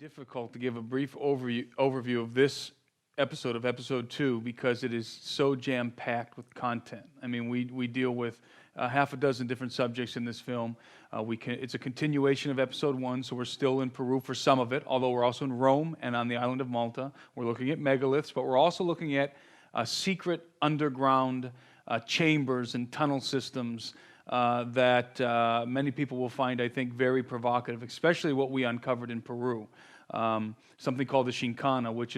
difficult to give a brief overview of this episode, of episode 2, because it is so jam-packed with content. I mean, we deal with half a dozen different subjects in this film. It's a continuation of episode 1, so we're still in Peru for some of it, although we're also in Rome and on the island of Malta. We're looking at megaliths, but we're also looking at secret underground chambers and tunnel systems that many people will find, I think, very provocative, especially what we uncovered in Peru. Something called the Shinkana, which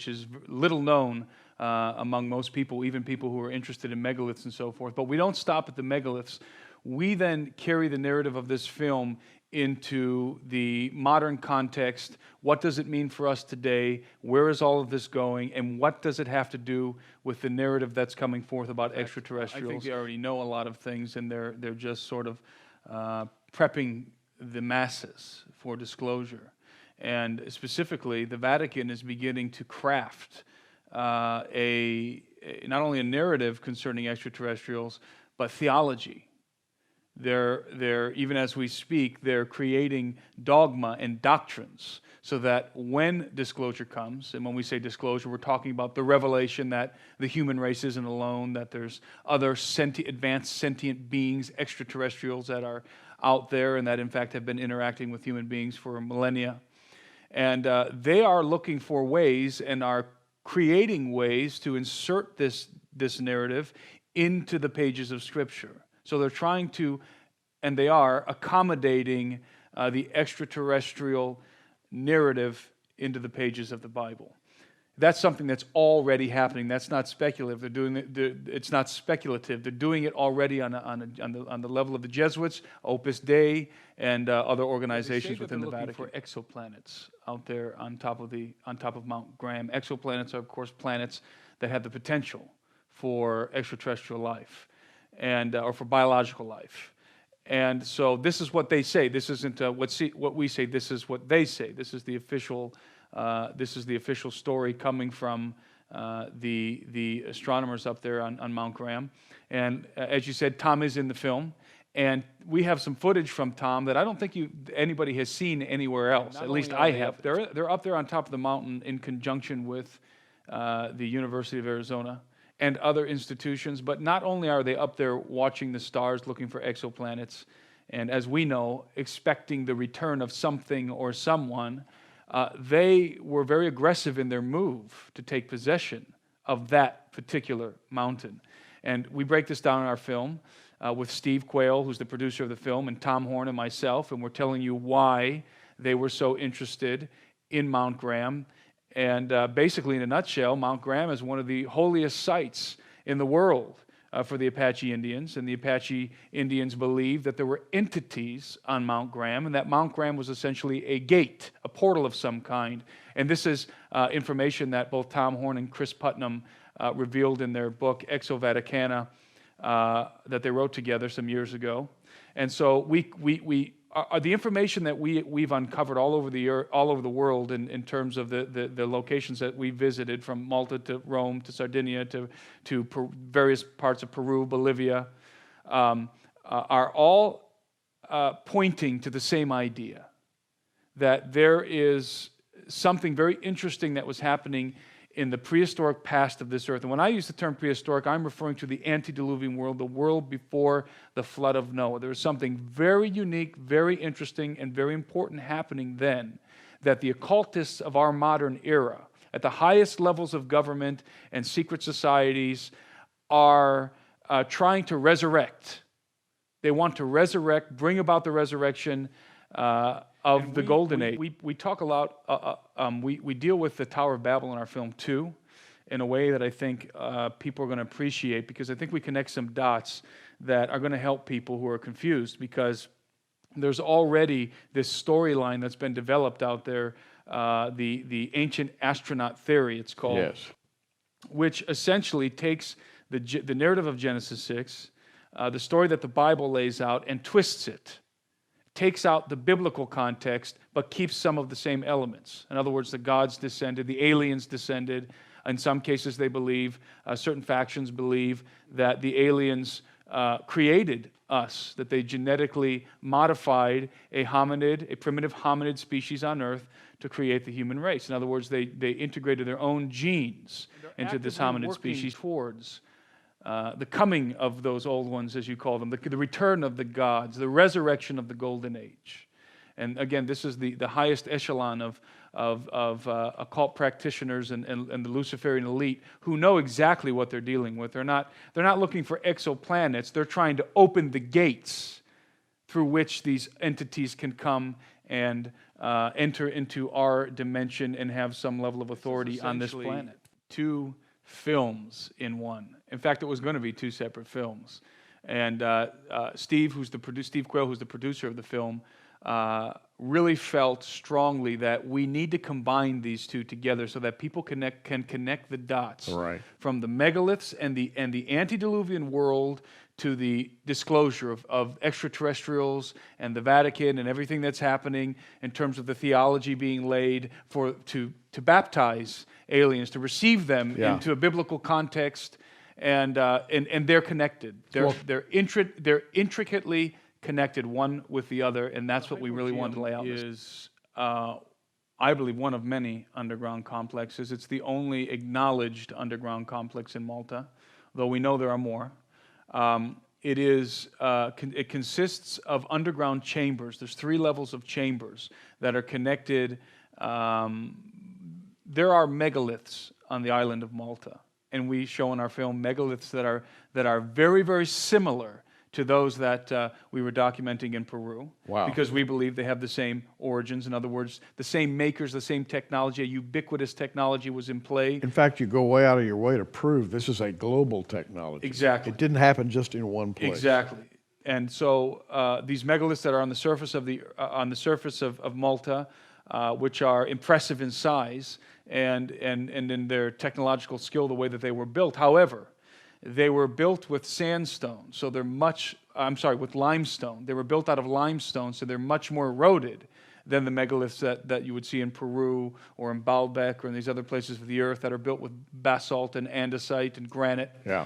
is little known among most people, even people who are interested in megaliths and so forth. But we don't stop at the megaliths. We then carry the narrative of this film into the modern context. What does it mean for us today? Where is all of this going? And what does it have to do with the narrative that's coming forth about extraterrestrials? I think they already know a lot of things, and they're just sort of prepping the masses for disclosure. And specifically, the Vatican is beginning to craft not only a narrative concerning extraterrestrials, but theology. They're even as we speak, they're creating dogma and doctrines so that when disclosure comes, and when we say disclosure, we're talking about the revelation that the human race isn't alone, that there's other advanced sentient beings, extraterrestrials that are out there and that in fact have been interacting with human beings for millennia. And they are looking for ways and are creating ways to insert this narrative into the pages of Scripture. So they're trying to, and they are, accommodating the extraterrestrial narrative into the pages of the Bible. That's something that's already happening. That's not speculative. They're doing it's not speculative. They're doing it already on the level of the Jesuits, Opus Dei, and other organizations within the Vatican. For exoplanets out there on top of Mount Graham. Exoplanets are, of course, planets that have the potential for extraterrestrial life, and or for biological life. And so this is what they say. This isn't what we say. This is what they say. This is the official. This is the official story coming from the astronomers up there on Mount Graham. And as you said, Tom is in the film. And we have some footage from Tom that I don't think anybody has seen anywhere else. At least I have. They're up there on top of the mountain in conjunction with the University of Arizona and other institutions. But not only are they up there watching the stars, looking for exoplanets, and as we know, expecting the return of something or someone, they were very aggressive in their move to take possession of that particular mountain. And we break this down in our film with Steve Quayle, who's the producer of the film, and Tom Horn and myself, and we're telling you why they were so interested in Mount Graham. And basically, in a nutshell, Mount Graham is one of the holiest sites in the world for the Apache Indians, and the Apache Indians believed that there were entities on Mount Graham, and that Mount Graham was essentially a gate, a portal of some kind. And this is information that both Tom Horn and Chris Putnam revealed in their book, Exo Vaticana, that they wrote together some years ago. And so the information that we've uncovered all over the world in terms of the locations that we visited, from Malta to Rome to Sardinia to various parts of Peru, Bolivia, are all pointing to the same idea, that there is something very interesting that was happening in the prehistoric past of this earth. And when I use the term prehistoric, I'm referring to the antediluvian world, the world before the flood of Noah. There was something very unique, very interesting, and very important happening then, that the occultists of our modern era, at the highest levels of government and secret societies, are trying to resurrect. They want to resurrect, bring about the resurrection of the Golden Age. We talk a lot, we deal with the Tower of Babel in our film too, in a way that I think people are going to appreciate, because I think we connect some dots that are going to help people who are confused, because there's already this storyline that's been developed out there, the ancient astronaut theory, it's called, yes, which essentially takes the narrative of Genesis 6, the story that the Bible lays out, and twists it. Takes out the biblical context, but keeps some of the same elements. In other words, the gods descended, the aliens descended. In some cases, they believe, certain factions believe, that the aliens created us, that they genetically modified a primitive hominid species on Earth to create the human race. In other words, they integrated their own genes into this hominid species towards the coming of those old ones, as you call them, the return of the gods, the resurrection of the golden age. And again, this is the highest echelon of occult practitioners and the Luciferian elite who know exactly what they're dealing with. They're not looking for exoplanets. They're trying to open the gates through which these entities can come and enter into our dimension and have some level of authority on this planet. 2 films in one. In fact, it was going to be 2 separate films. And Steve Quayle, who's the producer of the film, really felt strongly that we need to combine these 2 together so that people can connect the dots from the megaliths and the antediluvian world to the disclosure of extraterrestrials and the Vatican and everything that's happening in terms of the theology being laid to baptize aliens, to receive them into a biblical context, and they're connected. They're intricately connected one with the other, and that's what we really wanted to lay out. Is I believe one of many underground complexes. It's the only acknowledged underground complex in Malta, though we know there are more. It consists of underground chambers. There's 3 levels of chambers that are connected. There are megaliths on the island of Malta, and we show in our film megaliths that are very, very similar to those that we were documenting in Peru. Wow. Because we believe they have the same origins. In other words, the same makers, the same technology, a ubiquitous technology was in play. In fact, you go way out of your way to prove this is a global technology. Exactly. It didn't happen just in one place. Exactly. And so these megaliths that are on the surface of Malta, which are impressive in size and in their technological skill, the way that they were built. However, they were built with sandstone, so with limestone. They were built out of limestone, so they're much more eroded than the megaliths that you would see in Peru or in Baalbek or in these other places of the earth that are built with basalt and andesite and granite. Yeah.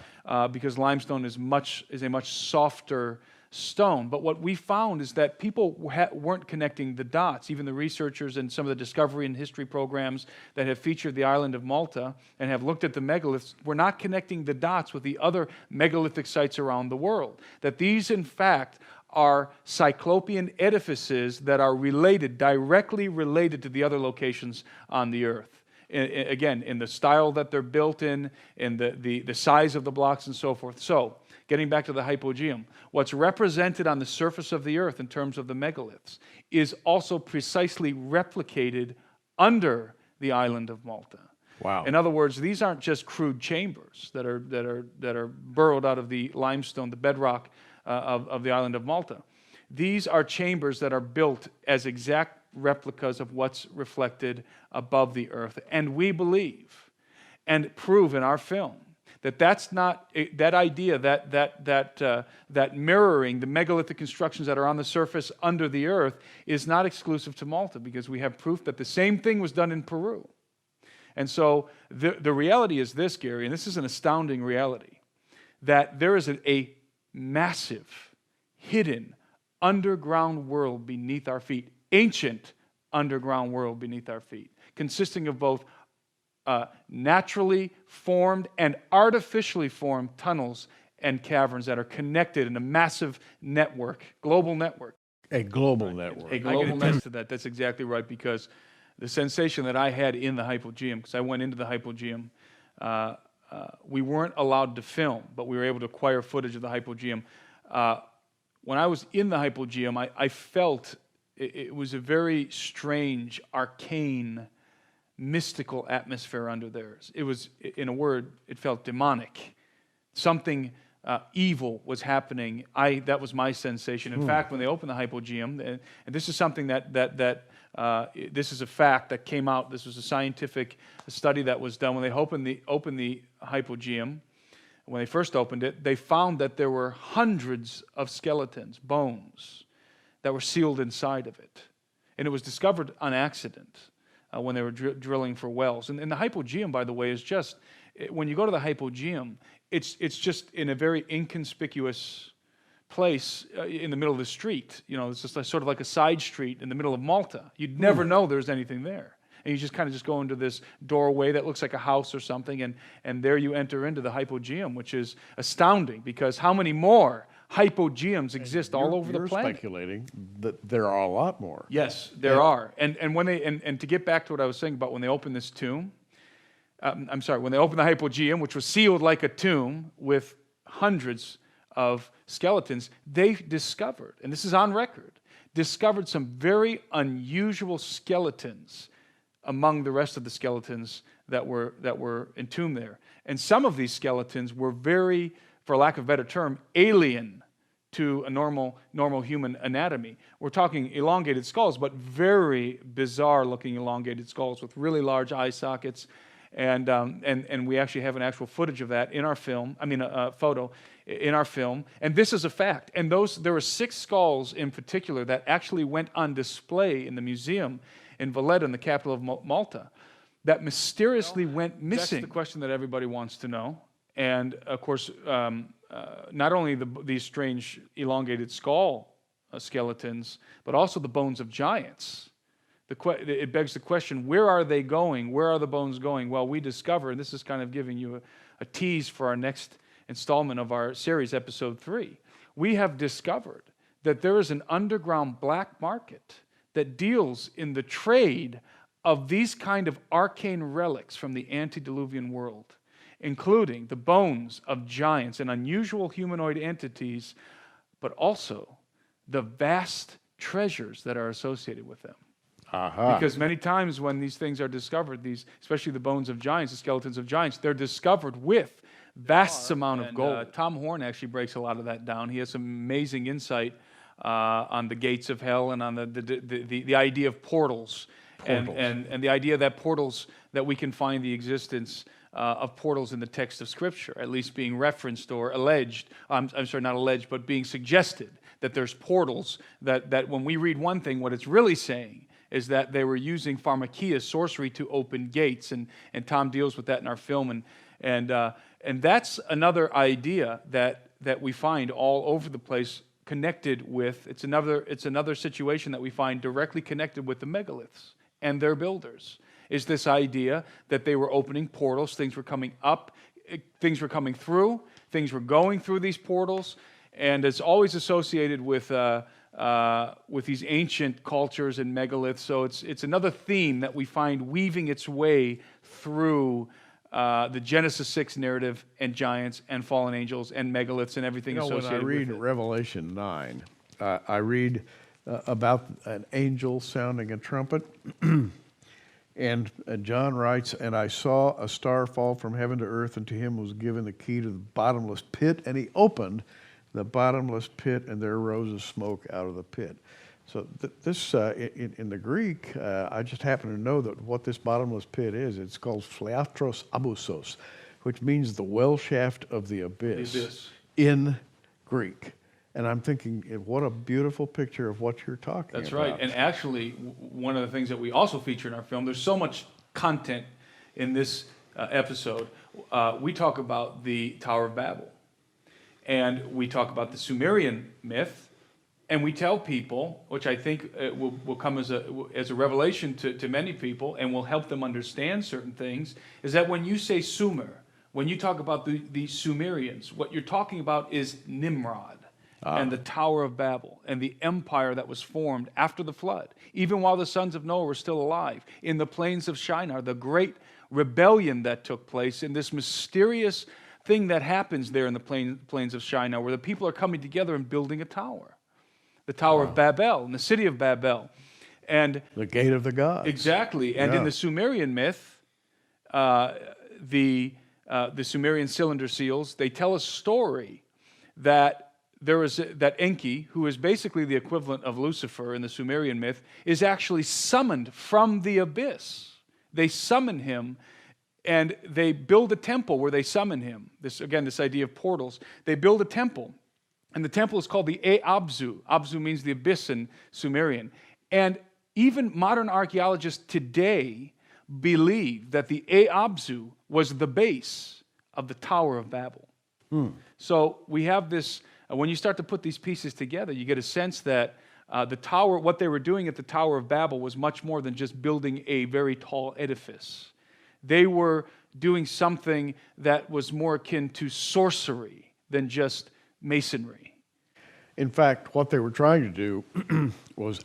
Because limestone is a much softer stone. But what we found is that people weren't connecting the dots. Even the researchers and some of the discovery and history programs that have featured the island of Malta and have looked at the megaliths were not connecting the dots with the other megalithic sites around the world. That these, in fact, are cyclopean edifices that are directly related to the other locations on the earth. Again, in the style that they're built in the size of the blocks and so forth. So, getting back to the hypogeum, what's represented on the surface of the earth in terms of the megaliths is also precisely replicated under the island of Malta. Wow. In other words, these aren't just crude chambers that are burrowed out of the limestone, the bedrock of the island of Malta. These are chambers that are built as exact replicas of what's reflected above the earth. And we believe and prove in our film that's not that idea that mirroring the megalithic constructions that are on the surface under the earth is not exclusive to Malta, because we have proof that the same thing was done in Peru. And so the reality is this, Gary, and this is an astounding reality, that there is a massive, hidden, underground world beneath our feet, ancient underground world beneath our feet, consisting of both naturally formed and artificially formed tunnels and caverns that are connected in a massive network, global network. A global network. A global network to that. That's exactly right, because the sensation that I had in the hypogeum, because I went into the hypogeum, we weren't allowed to film, but we were able to acquire footage of the hypogeum. When I was in the hypogeum, I felt it was a very strange, arcane, mystical atmosphere under there. It was, in a word, it felt demonic. Something evil was happening. That was my sensation. In fact, when they opened the hypogeum, and this is something this is a fact that came out. This was a scientific study that was done when they opened the hypogeum. When they first opened it, they found that there were hundreds of skeletons, bones, that were sealed inside of it, and it was discovered on accident. When they were drilling for wells. And the hypogeum, by the way, is just, when you go to the hypogeum, it's just in a very inconspicuous place in the middle of the street. It's just sort of like a side street in the middle of Malta. You'd never know there's anything there. And you just kind of just go into this doorway that looks like a house or something, and there you enter into the hypogeum, which is astounding, because how many more hypogeums exist all over the planet? You're speculating that there are a lot more. Yes, there are. And when and to get back to what I was saying about when they opened this tomb, when they opened the hypogeum, which was sealed like a tomb with hundreds of skeletons, they discovered, and this is on record, discovered some very unusual skeletons among the rest of the skeletons that were entombed there. And some of these skeletons were very, for lack of a better term, alien to a normal human anatomy. We're talking elongated skulls, but very bizarre-looking elongated skulls with really large eye sockets. And we actually have an actual footage of that in our film. A photo in our film. And this is a fact. And there were 6 skulls in particular that actually went on display in the museum in Valletta, in the capital of Malta, that mysteriously went missing. That's the question that everybody wants to know. And of course, not only these strange elongated skull skeletons, but also the bones of giants. It begs the question, where are they going? Where are the bones going? Well, we discover, and this is kind of giving you a tease for our next installment of our series, episode 3. We have discovered that there is an underground black market that deals in the trade of these kind of arcane relics from the antediluvian world, including the bones of giants and unusual humanoid entities, but also the vast treasures that are associated with them. Because many times when these things are discovered, especially the bones of giants, the skeletons of giants, they're discovered with vast amount of gold. Tom Horn actually breaks a lot of that down. He has some amazing insight on the gates of hell and on the idea of portals. And the idea that we can find the existence of portals in the text of Scripture, at least being referenced or alleged. I'm sorry, not alleged, but being suggested that there's portals that when we read one thing, what it's really saying is that they were using pharmakia, sorcery, to open gates, and Tom deals with that in our film, and that's another idea that we find all over the place, connected with. It's another situation that we find directly connected with the megaliths and their builders. Is this idea that they were opening portals, things were coming up, things were coming through, things were going through these portals, and it's always associated with these ancient cultures and megaliths. So it's another theme that we find weaving its way through the Genesis 6 narrative and giants and fallen angels and megaliths and everything associated with it. When I read Revelation 9, I read about an angel sounding a trumpet. And John writes, "And I saw a star fall from heaven to earth, and to him was given the key to the bottomless pit, and he opened the bottomless pit, and there arose a smoke out of the pit." So this, in the Greek, I just happen to know that what this bottomless pit is. It's called phleatros abyssos, which means the well shaft of the abyss. In Greek. And I'm thinking, what a beautiful picture of what you're talking about. That's right. And actually, one of the things that we also feature in our film, there's so much content in this episode. We talk about the Tower of Babel. And we talk about the Sumerian myth. And we tell people, which I think will come as a revelation to many people and will help them understand certain things, is that when you say Sumer, when you talk about the Sumerians, what you're talking about is Nimrod. And the Tower of Babel, and the empire that was formed after the flood, even while the sons of Noah were still alive, in the plains of Shinar, the great rebellion that took place, in this mysterious thing that happens there in the plains of Shinar, where the people are coming together and building a tower, the Tower of Babel, and the city of Babel. And the gate of the gods. Exactly. And in the Sumerian myth, the Sumerian cylinder seals, they tell a story that there is that Enki, who is basically the equivalent of Lucifer in the Sumerian myth, is actually summoned from the abyss. They summon him, and they build a temple where they summon him. This idea of portals. They build a temple, and the temple is called the Abzu. Abzu means the abyss in Sumerian. And even modern archaeologists today believe that the Abzu was the base of the Tower of Babel. So we have this, when you start to put these pieces together, you get a sense that the tower, what they were doing at the Tower of Babel was much more than just building a very tall edifice. They were doing something that was more akin to sorcery than just masonry. In fact, what they were trying to do was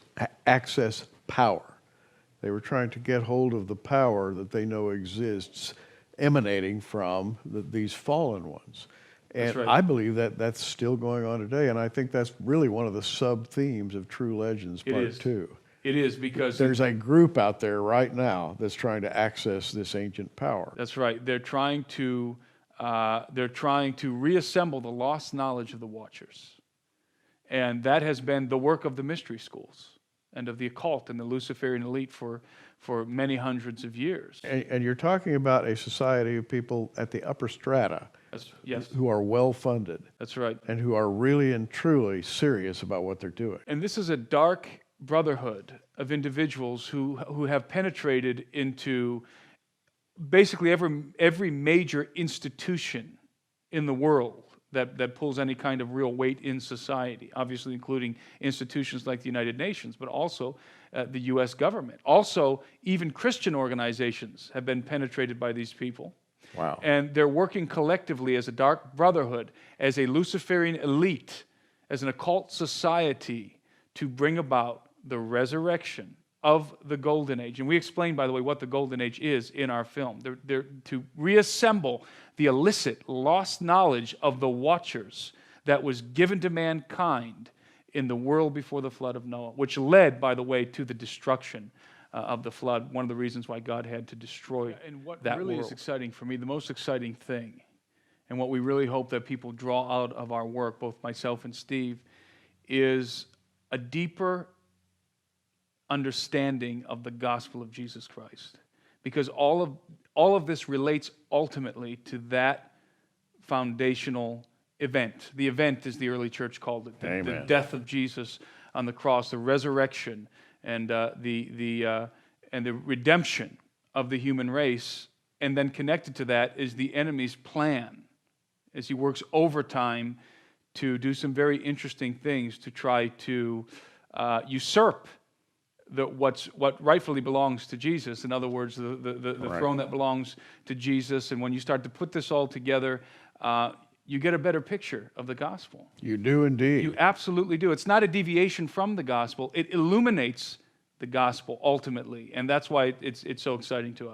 access power. They were trying to get hold of the power that they know exists emanating from these fallen ones. And That's right. I believe that that's still going on today, and I think that's really one of the sub-themes of True Legends It Part is. 2. It is, because There's a group out there right now that's trying to access this ancient power. that's right. They're trying to reassemble the lost knowledge of the Watchers, and that has been the work of the mystery schools and of the occult and the Luciferian elite for many hundreds of years. And you're talking about a society of people at the upper strata Yes, who are well-funded that's right. and who are really and truly serious about what they're doing. And this is a dark brotherhood of individuals who have penetrated into basically every major institution in the world that pulls any kind of real weight in society, obviously including institutions like the United Nations, but also the U.S. government. Also, even Christian organizations have been penetrated by these people. Wow. And they're working collectively as a dark brotherhood, as a Luciferian elite, as an occult society to bring about the resurrection of the Golden Age. And we explain, by the way, what the Golden Age is in our film. They're to reassemble the illicit, lost knowledge of the Watchers that was given to mankind in the world before the flood of Noah, which led, by the way, to the destruction of the flood, one of the reasons why God had to destroy And what that really world. Is exciting for me, the most exciting thing, and what we really hope that people draw out of our work, both myself and Steve, is a deeper understanding of the gospel of Jesus Christ. Because all of this relates ultimately to that foundational event. The event, as the early church called it, the death of Jesus on the cross, the resurrection, and the redemption of the human race. And then connected to that is the enemy's plan, as he works overtime to do some very interesting things to try to usurp what rightfully belongs to Jesus. In other words, the Right. throne that belongs to Jesus. And when you start to put this all together, you get a better picture of the gospel. You do indeed. You absolutely do. It's not a deviation from the gospel. It illuminates the gospel ultimately, and that's why it's so exciting to us.